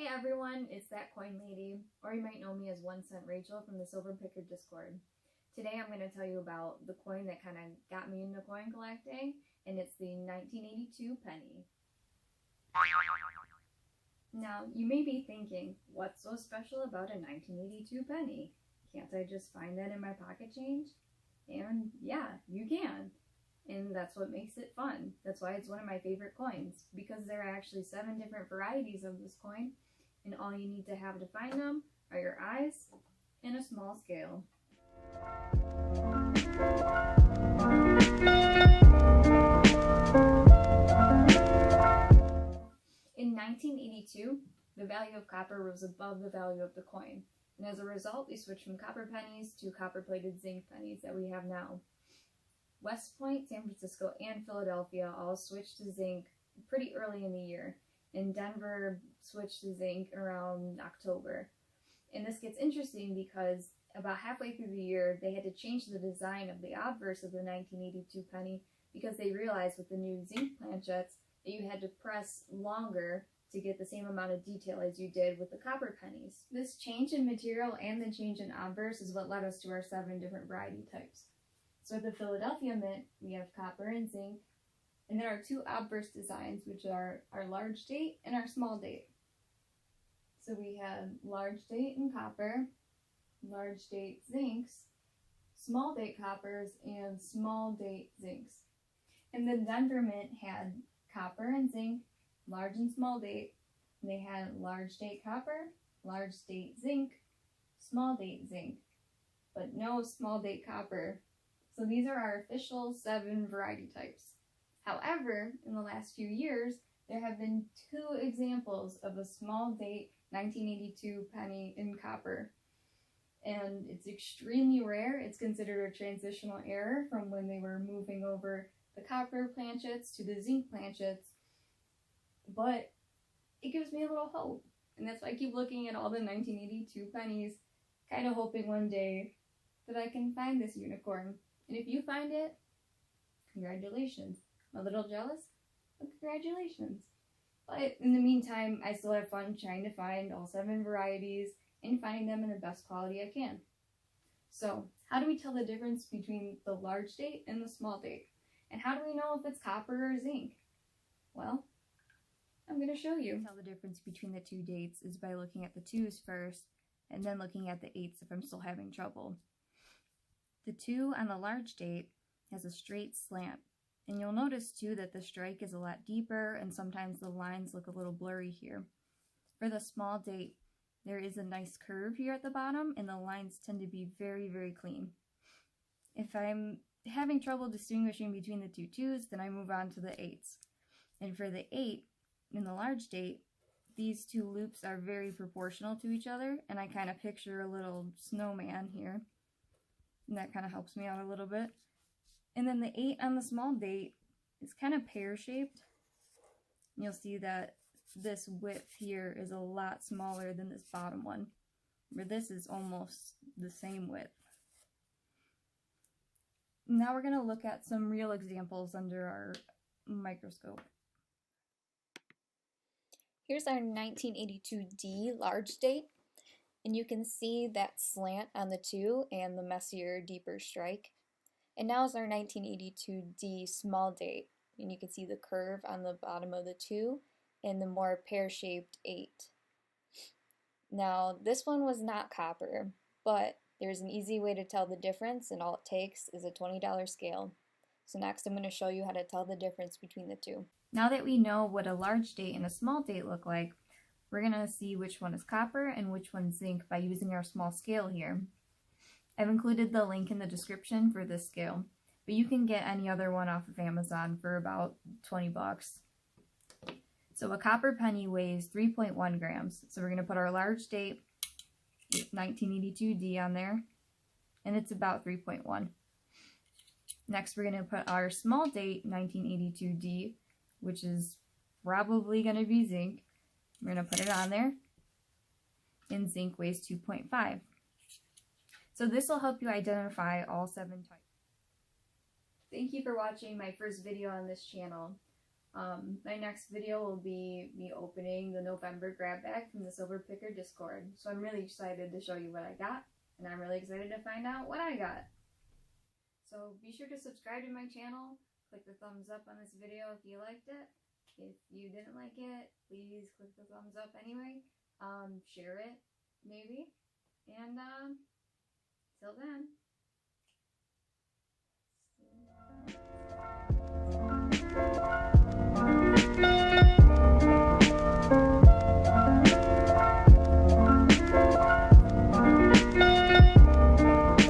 Hey everyone, it's that coin lady, or you might know me as 1 Cent Rachel from the Silver Picker Discord. Today I'm going to tell you about the coin that kind of got me into coin collecting, and it's the 1982 penny. Now, you may be thinking, what's so special about a 1982 penny? Can't I just find that in my pocket change? And yeah, you can. And that's what makes it fun. That's why it's one of my favorite coins, because there are actually 7 different varieties of this coin, and all you need to have to find them are your eyes and a small scale. In 1982, the value of copper was above the value of the coin, and as a result, we switched from copper pennies to copper-plated zinc pennies that we have now. West Point, San Francisco, and Philadelphia all switched to zinc pretty early in the year, and Denver switched to zinc around October. And this gets interesting because about halfway through the year, they had to change the design of the obverse of the 1982 penny because they realized with the new zinc planchets that you had to press longer to get the same amount of detail as you did with the copper pennies. This change in material and the change in obverse is what led us to our 7 different variety types. So at the Philadelphia Mint, we have copper and zinc, and there are 2 obverse designs, which are our large date and our small date. So we have large date in copper, large date zincs, small date coppers, and small date zincs. And the Denver Mint had copper and zinc, large and small date, and they had large date copper, large date zinc, small date zinc, but no small date copper. So these are our official 7 variety types. However, in the last few years, there have been 2 examples of a small date 1982 penny in copper. And it's extremely rare. It's considered a transitional error from when they were moving over the copper planchets to the zinc planchets. But it gives me a little hope. And that's why I keep looking at all the 1982 pennies, kind of hoping one day that I can find this unicorn. And if you find it, congratulations. I'm a little jealous, but congratulations. But in the meantime, I still have fun trying to find all 7 varieties and finding them in the best quality I can. So, how do we tell the difference between the large date and the small date? And how do we know if it's copper or zinc? Well, I'm going to show you. Tell the difference between the 2 dates is by looking at the 2s first, and then looking at the 8s if I'm still having trouble. The 2 on the large date has a straight slant, and you'll notice too that the strike is a lot deeper and sometimes the lines look a little blurry here. For the small date, there is a nice curve here at the bottom and the lines tend to be very, very clean. If I'm having trouble distinguishing between the 2 2s, then I move on to the 8s. And for the 8 in the large date, these 2 loops are very proportional to each other, and I kind of picture a little snowman here. And that kind of helps me out a little bit. And then the 8 on the small date is kind of pear-shaped. You'll see that this width here is a lot smaller than this bottom one, where this is almost the same width. Now we're going to look at some real examples under our microscope. Here's our 1982D large date. And you can see that slant on the 2 and the messier, deeper strike. And now is our 1982D small date. And you can see the curve on the bottom of the 2 and the more pear-shaped 8. Now, this one was not copper, but there's an easy way to tell the difference, and all it takes is a $20 scale. So next I'm going to show you how to tell the difference between the 2. Now that we know what a large date and a small date look like, we're going to see which one is copper and which one's zinc by using our small scale here. I've included the link in the description for this scale, but you can get any other one off of Amazon for about 20 bucks. So a copper penny weighs 3.1 grams. So we're going to put our large date 1982D on there, and it's about 3.1. Next we're going to put our small date 1982D, which is probably going to be zinc. We're going to put it on there, and zinc weighs 2.5. So this will help you identify all 7 types. Thank you for watching my first video on this channel. My next video will be me opening the November grab bag from the Silver Picker Discord. So I'm really excited to show you what I got, and I'm really excited to find out what I got. So be sure to subscribe to my channel, click the thumbs up on this video if you liked it. If you didn't like it, please click the thumbs up anyway. Share it, maybe. And till then.